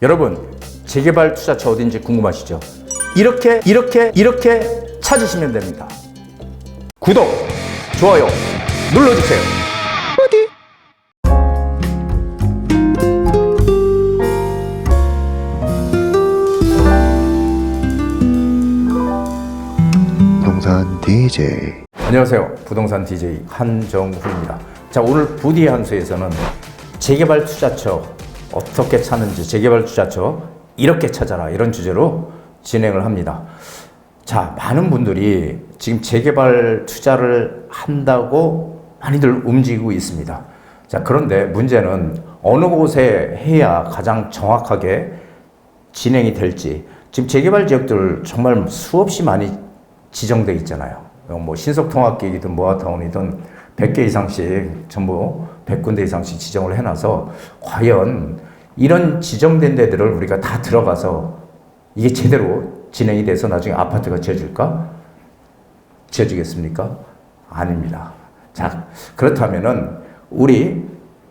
여러분, 재개발 투자처 어딘지 궁금하시죠? 이렇게 찾으시면 됩니다. 구독, 좋아요 눌러주세요. 부동산 DJ. 안녕하세요. 부동산 DJ 한정훈입니다. 자, 오늘 부디 한수에서는 재개발 투자처 어떻게 찾는지, 재개발 투자처 이렇게 찾아라, 이런 주제로 진행을 합니다. 자, 많은 분들이 지금 재개발 투자를 한다고 많이들 움직이고 있습니다. 자, 그런데 문제는 어느 곳에 해야 가장 정확하게 진행이 될지. 지금 재개발 지역들 정말 수없이 많이 지정돼 있잖아요. 뭐 신속통합계획이든 모아타운이든 100개 이상씩, 전부 100군데 이상씩 지정을 해놔서 과연 이런 지정된 데들을 우리가 다 들어가서 이게 제대로 진행이 돼서 나중에 아파트가 지어질까? 지어지겠습니까? 아닙니다. 자, 그렇다면은 우리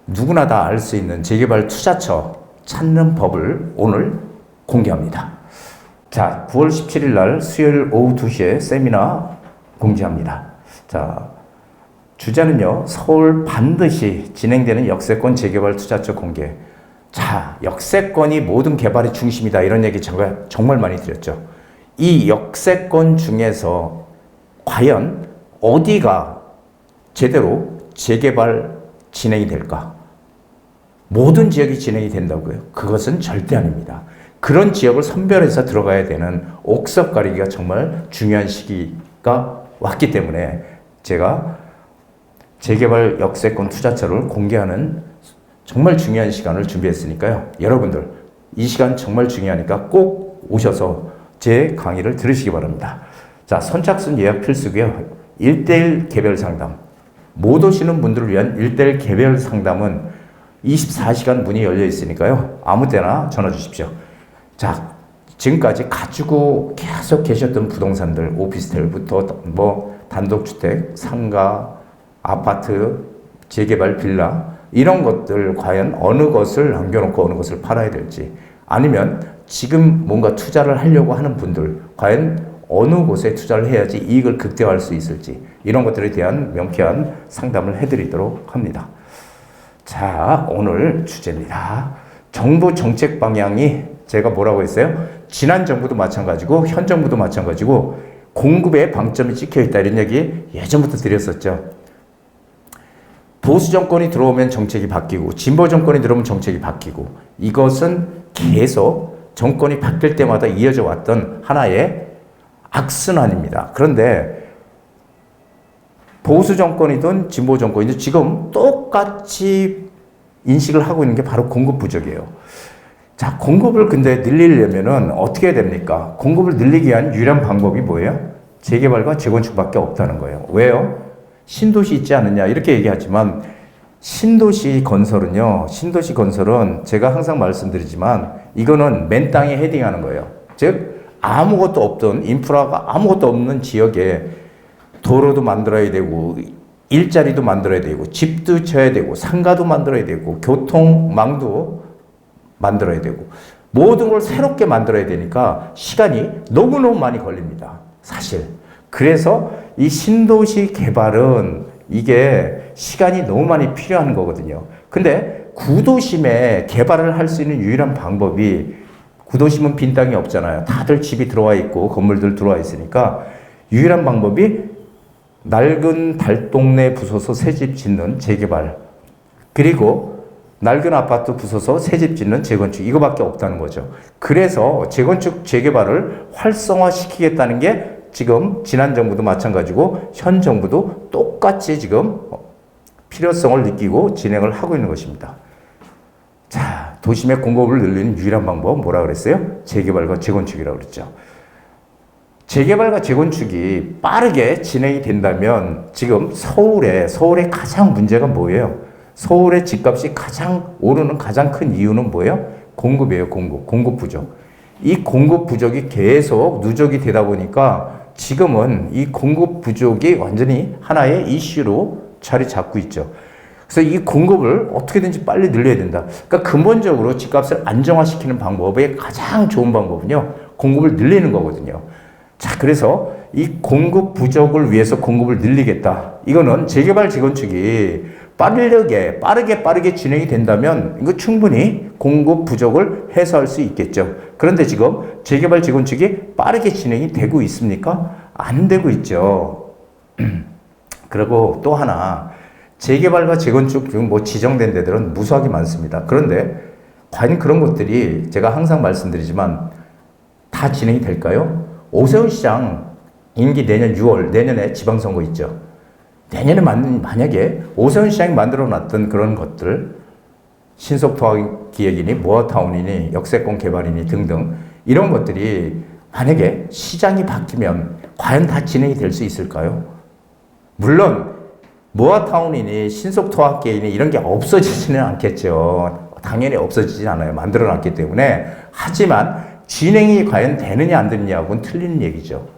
누구나 다 알 수 있는 재개발 투자처 찾는 법을 오늘 공개합니다. 자, 9월 17일 날 수요일 오후 2시에 세미나 공지합니다. 자, 주제는요, 서울 반드시 진행되는 역세권 재개발 투자처 공개. 자, 역세권이 모든 개발의 중심이다, 이런 얘기 제가 정말 많이 드렸죠. 이 역세권 중에서 과연 어디가 제대로 재개발 진행이 될까? 모든 지역이 진행이 된다고요? 그것은 절대 아닙니다. 그런 지역을 선별해서 들어가야 되는 옥석 가리기가 정말 중요한 시기가 왔기 때문에 제가 재개발 역세권 투자처를 공개하는 정말 중요한 시간을 준비했으니까요. 여러분들, 이 시간 정말 중요하니까 꼭 오셔서 제 강의를 들으시기 바랍니다. 자, 선착순 예약 필수고요. 1:1 개별 상담. 못 오시는 분들을 위한 1:1 개별 상담은 24시간 문이 열려 있으니까요. 아무 때나 전화 주십시오. 자, 지금까지 가지고 계속 계셨던 부동산들, 오피스텔부터 뭐 단독주택, 상가, 아파트, 재개발 빌라, 이런 것들 과연 어느 것을 남겨놓고 어느 것을 팔아야 될지, 아니면 지금 뭔가 투자를 하려고 하는 분들 과연 어느 곳에 투자를 해야지 이익을 극대화할 수 있을지, 이런 것들에 대한 명쾌한 상담을 해드리도록 합니다. 자, 오늘 주제입니다. 정부 정책 방향이, 제가 뭐라고 했어요? 지난 정부도 마찬가지고 현 정부도 마찬가지고 공급에 방점이 찍혀있다, 이런 얘기 예전부터 드렸었죠. 보수 정권이 들어오면 정책이 바뀌고 진보 정권이 들어오면 정책이 바뀌고, 이것은 계속 정권이 바뀔 때마다 이어져 왔던 하나의 악순환입니다. 그런데 보수 정권이든 진보 정권이든 지금 똑같이 인식을 하고 있는 게 바로 공급 부족이에요. 자, 공급을 근데 늘리려면은 어떻게 해야 됩니까? 공급을 늘리기 위한 유일한 방법이 뭐예요? 재개발과 재건축밖에 없다는 거예요. 왜요? 신도시 있지 않느냐, 이렇게 얘기하지만 신도시 건설은요, 신도시 건설은 제가 항상 말씀드리지만 이거는 맨 땅에 헤딩하는 거예요. 즉 아무것도 없던, 인프라가 아무것도 없는 지역에 도로도 만들어야 되고 일자리도 만들어야 되고 집도 쳐야 되고 상가도 만들어야 되고 교통망도 만들어야 되고 모든 걸 새롭게 만들어야 되니까 시간이 너무너무 많이 걸립니다, 사실. 그래서 이 신도시 개발은 이게 시간이 너무 많이 필요한 거거든요. 근데 구도심에 개발을 할 수 있는 유일한 방법이, 구도심은 빈 땅이 없잖아요. 다들 집이 들어와 있고 건물들 들어와 있으니까 유일한 방법이 낡은 달동네 부숴서 새집 짓는 재개발, 그리고 낡은 아파트 부숴서 새집 짓는 재건축, 이거밖에 없다는 거죠. 그래서 재건축 재개발을 활성화시키겠다는 게 지금 지난 정부도 마찬가지고 현 정부도 똑같이 지금 필요성을 느끼고 진행을 하고 있는 것입니다. 자, 도심의 공급을 늘리는 유일한 방법 뭐라 그랬어요? 재개발과 재건축이라고 그랬죠. 재개발과 재건축이 빠르게 진행이 된다면 지금 서울의 가장 문제가 뭐예요? 서울의 집값이 가장 오르는 가장 큰 이유는 뭐예요? 공급이에요. 공급 부족. 이 공급 부족이 계속 누적이 되다 보니까 지금은 이 공급 부족이 완전히 하나의 이슈로 자리 잡고 있죠. 그래서 이 공급을 어떻게든지 빨리 늘려야 된다. 그러니까 근본적으로 집값을 안정화시키는 방법의 가장 좋은 방법은요, 공급을 늘리는 거거든요. 자, 그래서 이 공급 부족을 위해서 공급을 늘리겠다. 이거는 재개발 재건축이 빠르게 진행이 된다면 이거 충분히 공급 부족을 해소할 수 있겠죠. 그런데 지금 재개발 재건축이 빠르게 진행이 되고 있습니까? 안 되고 있죠. 그리고 또 하나, 재개발과 재건축 중 뭐 지정된 데들은 무수하게 많습니다. 그런데 과연 그런 것들이 제가 항상 말씀드리지만 다 진행이 될까요? 오세훈 시장 임기 내년 6월, 내년에 지방선거 있죠. 내년에 만약에 오세훈 시장이 만들어 놨던 그런 것들, 신속통합기획이니 모아타운이니 역세권 개발이니 등등 이런 것들이 만약에 시장이 바뀌면 과연 다 진행이 될 수 있을까요? 물론 모아타운이니 신속통합계획이니 이런 게 없어지지는 않겠죠. 당연히 없어지진 않아요. 만들어 놨기 때문에. 하지만 진행이 과연 되느냐 안 되느냐하고는 틀리는 얘기죠.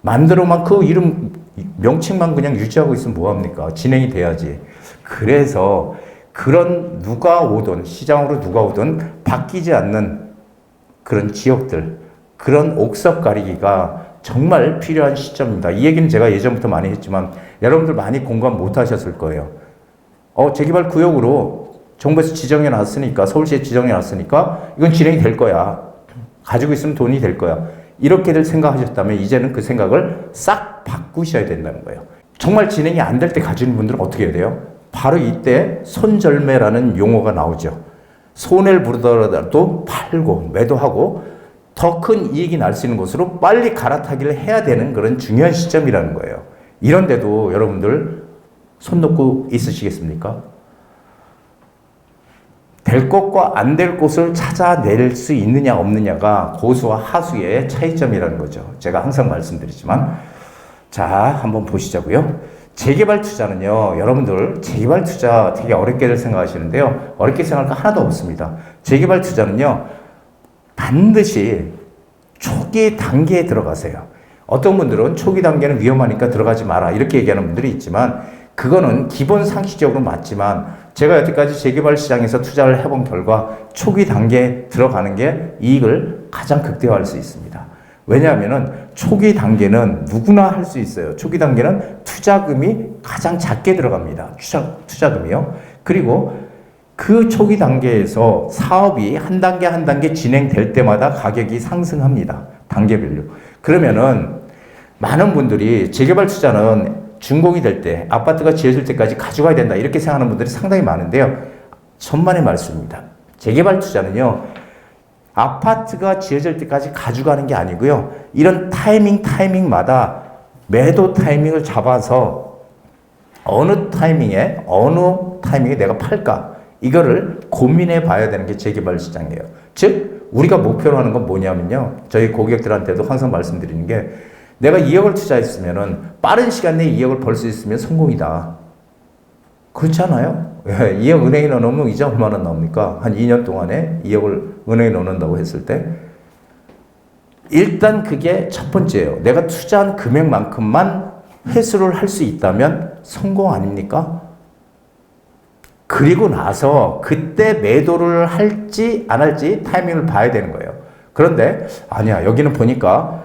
만들어만 그 이름 명칭만 그냥 유지하고 있으면 뭐합니까? 진행이 돼야지. 그래서 그런 누가 오든 시장으로 누가 오든 바뀌지 않는 그런 지역들, 그런 옥석 가리기가 정말 필요한 시점입니다. 이 얘기는 제가 예전부터 많이 했지만 여러분들 많이 공감 못 하셨을 거예요. 재개발 구역으로 정부에서 지정해 놨으니까, 서울시에 지정해 놨으니까 이건 진행이 될 거야. 가지고 있으면 돈이 될 거야. 이렇게들 생각하셨다면 이제는 그 생각을 싹 바꾸셔야 된다는 거예요. 정말 진행이 안 될 때 가지는 분들은 어떻게 해야 돼요? 바로 이때 손절매라는 용어가 나오죠. 손해를 부르더라도 팔고 매도하고 더 큰 이익이 날 수 있는 곳으로 빨리 갈아타기를 해야 되는 그런 중요한 시점이라는 거예요. 이런데도 여러분들 손 놓고 있으시겠습니까? 될 것과 안 될 곳을 찾아낼 수 있느냐 없느냐가 고수와 하수의 차이점이라는 거죠. 제가 항상 말씀드리지만. 자, 한번 보시자고요. 재개발 투자는요, 여러분들 재개발 투자 되게 어렵게들 생각하시는데요. 어렵게 생각할 거 하나도 없습니다. 재개발 투자는요, 반드시 초기 단계에 들어가세요. 어떤 분들은 초기 단계는 위험하니까 들어가지 마라 이렇게 얘기하는 분들이 있지만 그거는 기본 상식적으로 맞지만 제가 여태까지 재개발 시장에서 투자를 해본 결과 초기 단계에 들어가는 게 이익을 가장 극대화할 수 있습니다. 왜냐하면은 초기 단계는 누구나 할 수 있어요. 초기 단계는 투자금이 가장 작게 들어갑니다. 투자금이요. 그리고 그 초기 단계에서 사업이 한 단계 한 단계 진행될 때마다 가격이 상승합니다. 단계별로. 그러면은 많은 분들이 재개발 투자는 준공이 될 때, 아파트가 지어질 때까지 가져가야 된다 이렇게 생각하는 분들이 상당히 많은데요. 천만의 말씀입니다. 재개발 투자는요, 아파트가 지어질 때까지 가져가는 게 아니고요. 이런 타이밍마다 매도 타이밍을 잡아서 어느 타이밍에 내가 팔까? 이거를 고민해 봐야 되는 게 재개발 시장이에요. 즉, 우리가 목표로 하는 건 뭐냐면요. 저희 고객들한테도 항상 말씀드리는 게 내가 2억을 투자했으면은 빠른 시간 내에 2억을 벌 수 있으면 성공이다. 그렇잖아요? 2억 은행에 넣으면 이자 얼마나 나옵니까? 한 2년 동안에 2억을 은행에 넣는다고 했을 때 일단 그게 첫 번째예요. 내가 투자한 금액만큼만 회수를 할 수 있다면 성공 아닙니까? 그리고 나서 그때 매도를 할지 안 할지 타이밍을 봐야 되는 거예요. 그런데 아니야, 여기는 보니까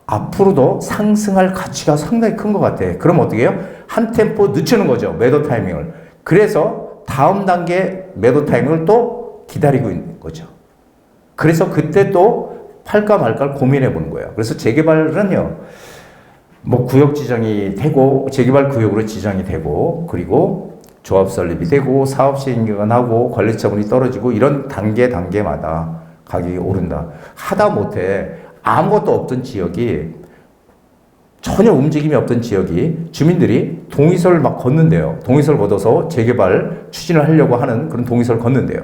앞으로도 상승할 가치가 상당히 큰 것 같아. 그럼 어떻게 해요? 한 템포 늦추는 거죠. 매도 타이밍을. 그래서 다음 단계 매도 타이밍을 또 기다리고 있는 거죠. 그래서 그때 또 팔까 말까를 고민해 보는 거예요. 그래서 재개발은요, 뭐 구역 지정이 되고, 재개발 구역으로 지정이 되고, 그리고 조합 설립이 되고, 사업 시행기간 하고, 관리 처분이 떨어지고, 이런 단계마다 가격이 오른다. 하다 못해 아무것도 없던 지역이, 전혀 움직임이 없던 지역이 주민들이 동의서를 막 걷는데요. 동의서를 걷어서 재개발 추진을 하려고 하는 그런 동의서를 걷는데요.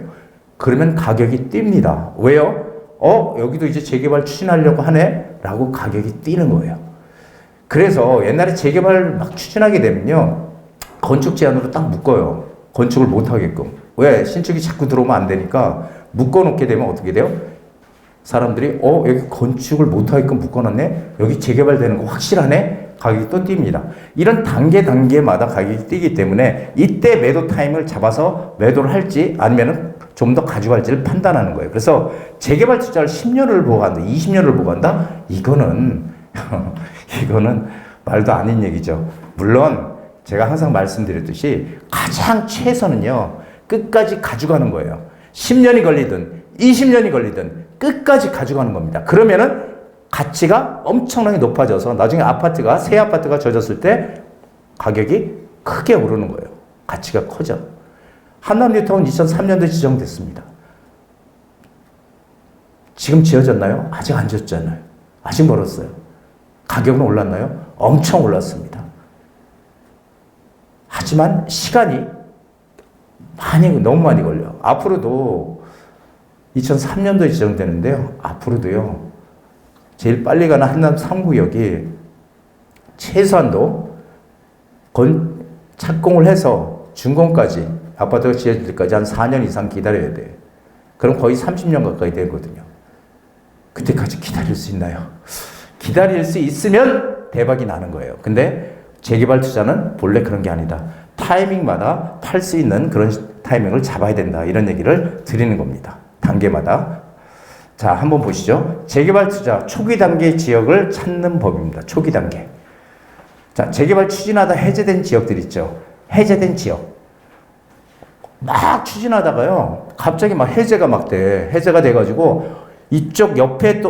그러면 가격이 뜁니다. 왜요? 여기도 이제 재개발 추진하려고 하네? 라고 가격이 뛰는 거예요. 그래서 옛날에 재개발 막 추진하게 되면요, 건축 제한으로 딱 묶어요. 건축을 못 하게끔. 왜? 신축이 자꾸 들어오면 안 되니까 묶어놓게 되면 어떻게 돼요? 사람들이 여기 건축을 못 하게끔 묶어놨네? 여기 재개발되는 거 확실하네? 가격이 또 뜁니다. 이런 단계마다 가격이 뛰기 때문에 이때 매도 타임을 잡아서 매도를 할지 아니면은 좀 더 가져갈지를 판단하는 거예요. 그래서 재개발 투자를 10년을 보고 한다, 20년을 보고 한다? 이거는 말도 아닌 얘기죠. 물론 제가 항상 말씀드렸듯이 가장 최선은요, 끝까지 가져가는 거예요. 10년이 걸리든 20년이 걸리든 끝까지 가져가는 겁니다. 그러면은 가치가 엄청나게 높아져서 나중에 새 아파트가 져졌을 때 가격이 크게 오르는 거예요. 가치가 커져. 한남 뉴타운 2003년도에 지정됐습니다. 지금 지어졌나요? 아직 안 지었잖아요. 아직 멀었어요. 가격은 올랐나요? 엄청 올랐습니다. 하지만 시간이 너무 많이 걸려. 앞으로도 2003년도에 지정되는데요. 앞으로도요. 제일 빨리 가는 한남 3구역이 최소한도 착공을 해서 준공까지 아파트가 지어질 때까지 한 4년 이상 기다려야 돼요. 그럼 거의 30년 가까이 되거든요. 그때까지 기다릴 수 있나요? 기다릴 수 있으면 대박이 나는 거예요. 근데 재개발 투자는 본래 그런 게 아니다. 타이밍마다 팔 수 있는 그런 타이밍을 잡아야 된다. 이런 얘기를 드리는 겁니다. 단계마다. 자, 한번 보시죠. 재개발 투자 초기 단계 지역을 찾는 법입니다. 초기 단계. 자, 재개발 추진하다 해제된 지역들 있죠. 해제된 지역. 막 추진하다가요, 갑자기 막 해제가 해제가 돼가지고, 이쪽 옆에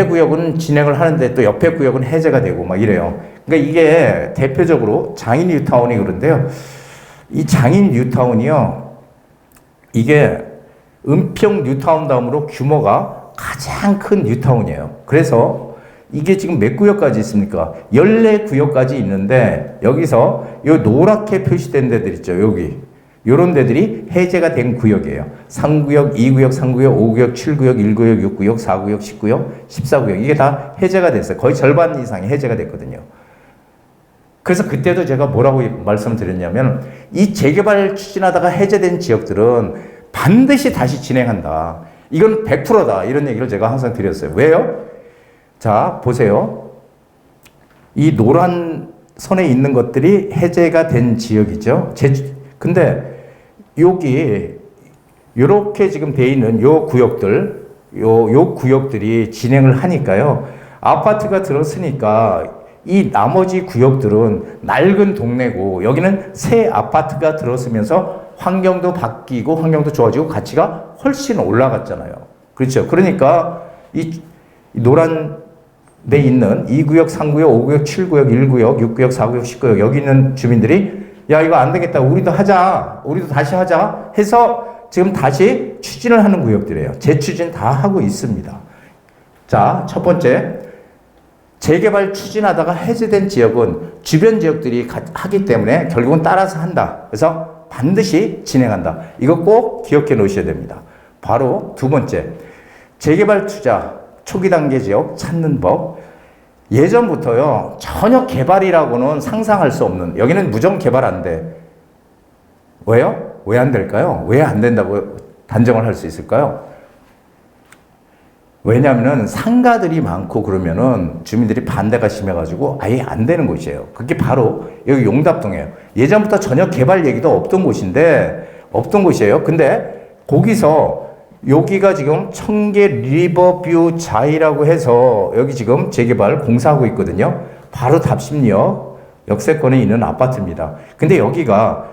구역은 진행을 하는데 또 옆에 구역은 해제가 되고 막 이래요. 그러니까 이게 대표적으로 장인 뉴타운이 그런데요. 이 장인 뉴타운이요, 이게 은평 뉴타운 다음으로 규모가 가장 큰 뉴타운이에요. 그래서 이게 지금 몇 구역까지 있습니까? 14구역까지 있는데 여기서 요 노랗게 표시된 데들 있죠. 여기. 요런 데들이 해제가 된 구역이에요. 3구역, 2구역, 3구역, 5구역, 7구역, 1구역, 6구역, 4구역, 10구역, 14구역. 이게 다 해제가 됐어요. 거의 절반 이상이 해제가 됐거든요. 그래서 그때도 제가 뭐라고 말씀드렸냐면 이 재개발 추진하다가 해제된 지역들은 반드시 다시 진행한다. 이건 100%다. 이런 얘기를 제가 항상 드렸어요. 왜요? 자, 보세요. 이 노란 선에 있는 것들이 해제가 된 지역이죠. 근데 여기 요렇게 지금 돼 있는 요 구역들, 요 구역들이 진행을 하니까요. 아파트가 들었으니까 이 나머지 구역들은 낡은 동네고 여기는 새 아파트가 들었으면서 환경도 바뀌고 환경도 좋아지고 가치가 훨씬 올라갔잖아요. 그렇죠. 그러니까 이 노란 데 있는 2구역, 3구역, 5구역, 7구역, 1구역, 6구역, 4구역, 10구역 여기 있는 주민들이 야, 이거 안 되겠다. 우리도 하자. 우리도 다시 하자. 해서 지금 다시 추진을 하는 구역들이에요. 재추진 다 하고 있습니다. 자, 첫 번째. 재개발 추진하다가 해제된 지역은 주변 지역들이 하기 때문에 결국은 따라서 한다. 그래서 반드시 진행한다. 이거 꼭 기억해 놓으셔야 됩니다. 바로 두 번째. 재개발 투자 초기 단계 지역 찾는 법. 예전부터요, 전혀 개발이라고는 상상할 수 없는, 여기는 무조건 개발 안 돼. 왜요? 왜 안 될까요? 왜 안 된다고 단정을 할 수 있을까요? 왜냐하면 상가들이 많고 그러면은 주민들이 반대가 심해가지고 아예 안 되는 곳이에요. 그게 바로 여기 용답동이에요. 예전부터 전혀 개발 얘기도 없던 곳이에요. 근데 거기서 여기가 지금 청계 리버뷰 자이라고 해서 여기 지금 재개발 공사하고 있거든요. 바로 답심역 역세권에 있는 아파트입니다. 근데 여기가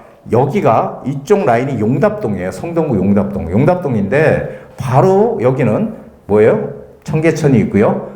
이쪽 라인이 용답동이에요. 성동구 용답동인데 바로 여기는 뭐예요? 청계천이 있고요.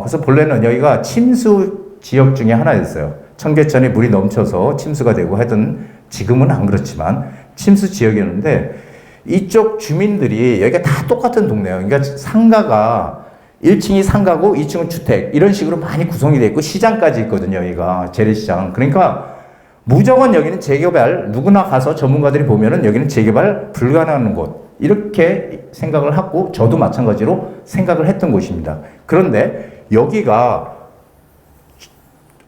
그래서 본래는 여기가 침수 지역 중에 하나였어요. 청계천에 물이 넘쳐서 침수가 되고 하여튼 지금은 안 그렇지만 침수 지역이었는데 이쪽 주민들이 여기가 다 똑같은 동네예요. 그러니까 상가가 1층이 상가고 2층은 주택 이런 식으로 많이 구성이 되어 있고 시장까지 있거든요. 여기가 재래시장. 그러니까 무조건 여기는 재개발 누구나 가서 전문가들이 보면은 여기는 재개발 불가능한 곳 이렇게 생각을 하고 저도 마찬가지로 생각을 했던 곳입니다. 그런데 여기가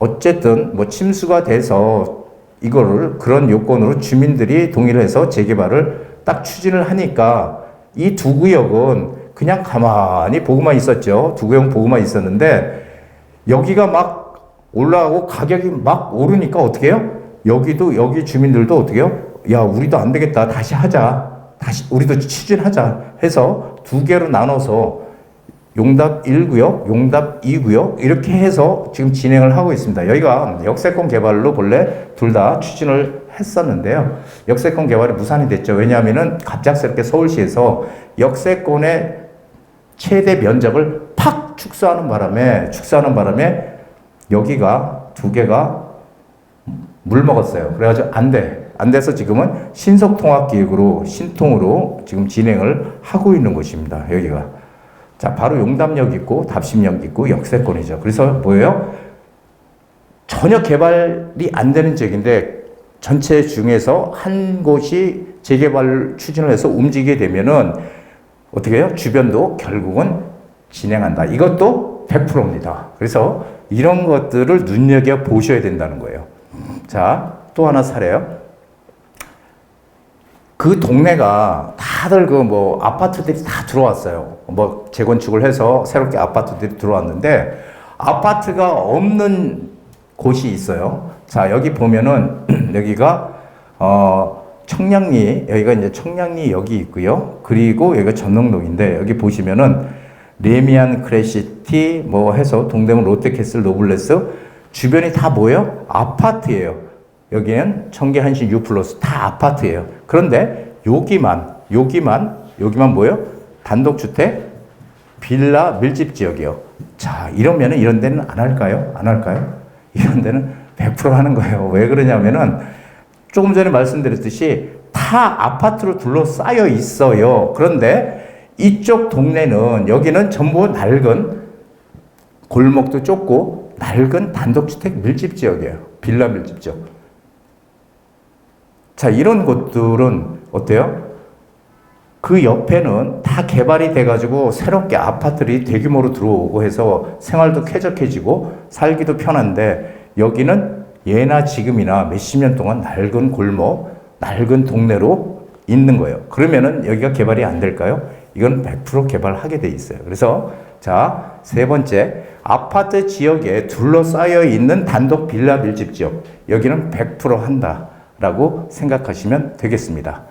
어쨌든 뭐 침수가 돼서 이거를 그런 요건으로 주민들이 동의를 해서 재개발을 딱 추진을 하니까 이 두 구역은 그냥 가만히 보고만 있었죠. 두 구역은 보고만 있었는데 여기가 막 올라가고 가격이 막 오르니까 어떻게 해요? 여기 주민들도 어떻게 해요? 야, 우리도 안 되겠다. 다시 하자. 다시 우리도 추진하자 해서 두 개로 나눠서 용답 1구역, 용답 2구역 이렇게 해서 지금 진행을 하고 있습니다. 여기가 역세권 개발로 본래 둘 다 추진을 했었는데요. 역세권 개발이 무산이 됐죠. 왜냐하면은 갑작스럽게 서울시에서 역세권의 최대 면적을 팍 축소하는 바람에 여기가 두 개가 물 먹었어요. 그래가지고 안 돼서 지금은 신속통합기획으로 신통으로 지금 진행을 하고 있는 곳입니다. 여기가. 자, 바로 용담역 있고 답심역 있고 역세권이죠. 그래서 뭐예요? 전혀 개발이 안 되는 지역인데 전체 중에서 한 곳이 재개발 추진을 해서 움직이게 되면은 어떻게 해요? 주변도 결국은 진행한다. 이것도 100%입니다. 그래서 이런 것들을 눈여겨 보셔야 된다는 거예요. 자, 또 하나 사례요. 그 동네가 다들 아파트들이 다 들어왔어요. 재건축을 해서 새롭게 아파트들이 들어왔는데 아파트가 없는 곳이 있어요. 자, 여기 보면은 여기가 청량리, 여기가 이제 청량리 여기 있고요. 그리고 여기가 전농동인데 여기 보시면은 레미안 크래시티 해서 동대문 롯데캐슬 노블레스 주변이 다 뭐예요? 아파트예요. 여기는 청계 한신 U+ 다 아파트예요. 그런데 여기만 뭐예요? 단독주택 빌라 밀집 지역이요. 자, 이러면은 이런 데는 안 할까요? 안 할까요? 이런 데는 100% 하는 거예요. 왜 그러냐면은 조금 전에 말씀드렸듯이 다 아파트로 둘러싸여 있어요. 그런데 이쪽 동네는 여기는 전부 낡은 골목도 좁고 낡은 단독주택 밀집 지역이에요. 빌라 밀집 지역. 자, 이런 곳들은 어때요? 그 옆에는 다 개발이 돼가지고 새롭게 아파트들이 대규모로 들어오고 해서 생활도 쾌적해지고 살기도 편한데 여기는 예나 지금이나 몇십 년 동안 낡은 골목, 낡은 동네로 있는 거예요. 그러면은 여기가 개발이 안 될까요? 이건 100% 개발하게 돼 있어요. 그래서 자, 세 번째, 아파트 지역에 둘러싸여 있는 단독 빌라 밀집 지역. 여기는 100% 한다. 라고 생각하시면 되겠습니다.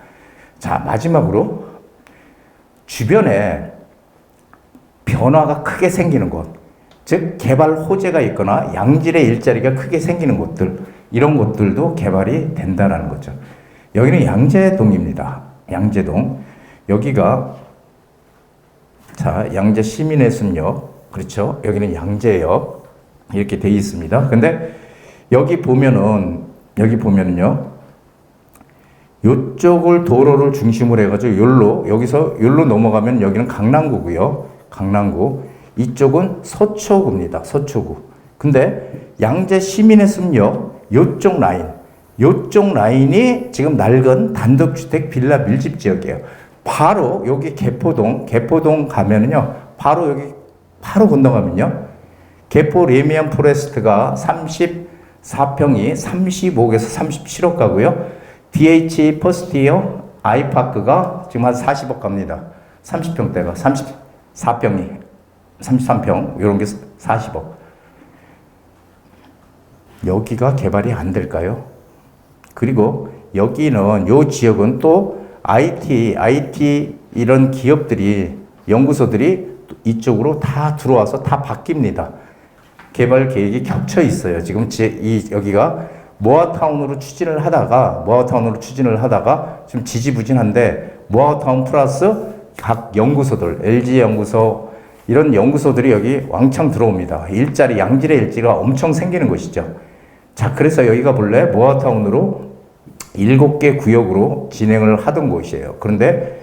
자, 마지막으로 주변에 변화가 크게 생기는 곳, 즉 개발 호재가 있거나 양질의 일자리가 크게 생기는 곳들, 이런 곳들도 개발이 된다는 거죠. 여기는 양재동입니다. 양재동. 여기가 자, 양재 시민의 숲역, 그렇죠? 여기는 양재역 이렇게 돼 있습니다. 근데 여기 보면은요, 요쪽을 도로를 중심으로 해가지고 여기서 욜로 넘어가면 여기는 강남구고요. 강남구. 이쪽은 서초구입니다. 서초구. 근데 양재 시민의 숲역 요쪽 라인이 지금 낡은 단독주택 빌라 밀집 지역이에요. 바로 여기 개포동 가면은요, 바로 건너가면요, 개포 레미안 포레스트가 34평이 35억에서 37억 가고요. DH 퍼스트이어 아이파크가 지금 한 40억 갑니다. 30평대가 34평이 33평 이런 게 40억. 여기가 개발이 안 될까요? 그리고 여기는 요 지역은 또 IT 이런 기업들이 연구소들이 이쪽으로 다 들어와서 다 바뀝니다. 개발 계획이 겹쳐 있어요. 지금 여기가 모아타운으로 추진을 하다가 지금 지지부진한데 모아타운 플러스 각 연구소들, LG 연구소 이런 연구소들이 여기 왕창 들어옵니다. 양질의 일지가 엄청 생기는 것이죠. 자, 그래서 여기가 본래 모아타운으로 7개 구역으로 진행을 하던 곳이에요. 그런데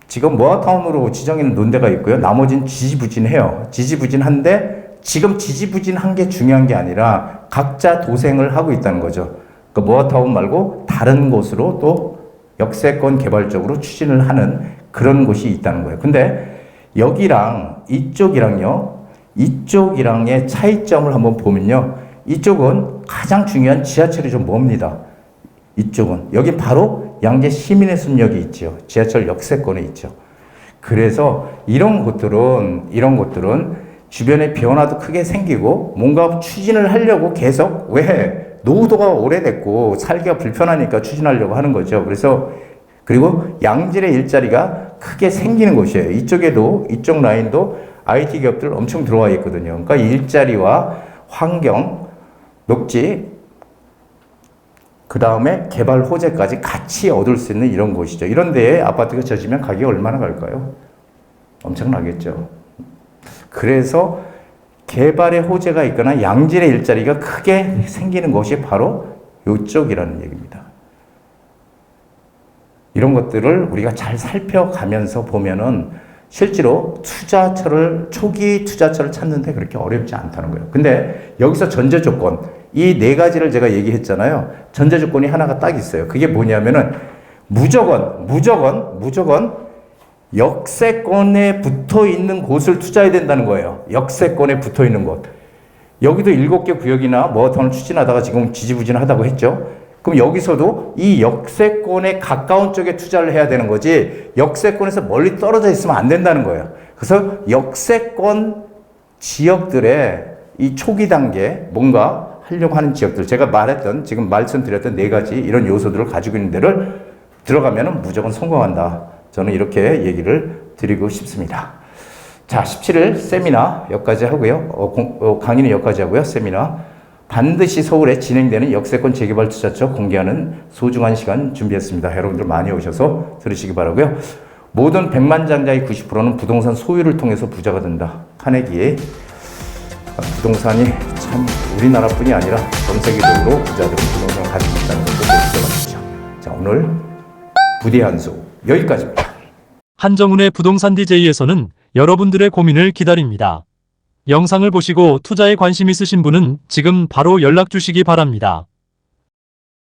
지금 모아타운으로 지정해놓은 논데가 있고요. 나머지는 지지부진해요. 지지부진한데 지금 지지부진한 게 중요한 게 아니라 각자 도생을 하고 있다는 거죠. 그 모아타운 말고 다른 곳으로 또 역세권 개발적으로 추진을 하는 그런 곳이 있다는 거예요. 근데 여기랑 이쪽이랑의 차이점을 한번 보면요. 이쪽은 가장 중요한 지하철이 좀 멉니다. 이쪽은. 여기 바로 양재 시민의 숲역이 있죠. 지하철 역세권에 있죠. 그래서 이런 곳들은 주변에 변화도 크게 생기고 뭔가 추진을 하려고 계속 왜 노후도가 오래됐고 살기가 불편하니까 추진하려고 하는 거죠. 그래서 그리고 양질의 일자리가 크게 생기는 곳이에요. 이쪽에도 이쪽 라인도 IT 기업들 엄청 들어와 있거든요. 그러니까 일자리와 환경, 녹지, 그 다음에 개발 호재까지 같이 얻을 수 있는 이런 곳이죠. 이런 데에 아파트가 져지면 가격이 얼마나 갈까요? 엄청나겠죠. 그래서 개발의 호재가 있거나 양질의 일자리가 크게 생기는 곳이 바로 이쪽이라는 얘기입니다. 이런 것들을 우리가 잘 살펴가면서 보면은 실제로 초기 투자처를 찾는데 그렇게 어렵지 않다는 거예요. 근데 여기서 전제 조건, 이 네 가지를 제가 얘기했잖아요. 전제 조건이 하나가 딱 있어요. 그게 뭐냐면은 무조건 역세권에 붙어 있는 곳을 투자해야 된다는 거예요. 역세권에 붙어 있는 곳. 여기도 7개 구역이나 뭐톤을 추진하다가 지금 지지부진하다고 했죠. 그럼 여기서도 이 역세권에 가까운 쪽에 투자를 해야 되는 거지 역세권에서 멀리 떨어져 있으면 안 된다는 거예요. 그래서 역세권 지역들의 이 초기 단계 뭔가 하려고 하는 지역들, 제가 지금 말씀드렸던 네 가지 이런 요소들을 가지고 있는 데를 들어가면 무조건 성공한다. 저는 이렇게 얘기를 드리고 싶습니다. 자, 17일 세미나 여기까지 하고요. 강의는 여기까지 하고요. 세미나. 반드시 서울에 진행되는 역세권 재개발 투자처 공개하는 소중한 시간 준비했습니다. 여러분들 많이 오셔서 들으시기 바라고요. 모든 백만장자의 90%는 부동산 소유를 통해서 부자가 된다. 카네기의 부동산이 참 우리나라뿐이 아니라 전 세계적으로 부자들은 부동산을 가지고 있다는 것을 기억하십시오. 자, 오늘 부디 한수 여기까지입니다. 한정훈의 부동산 DJ에서는 여러분들의 고민을 기다립니다. 영상을 보시고 투자에 관심 있으신 분은 지금 바로 연락 주시기 바랍니다.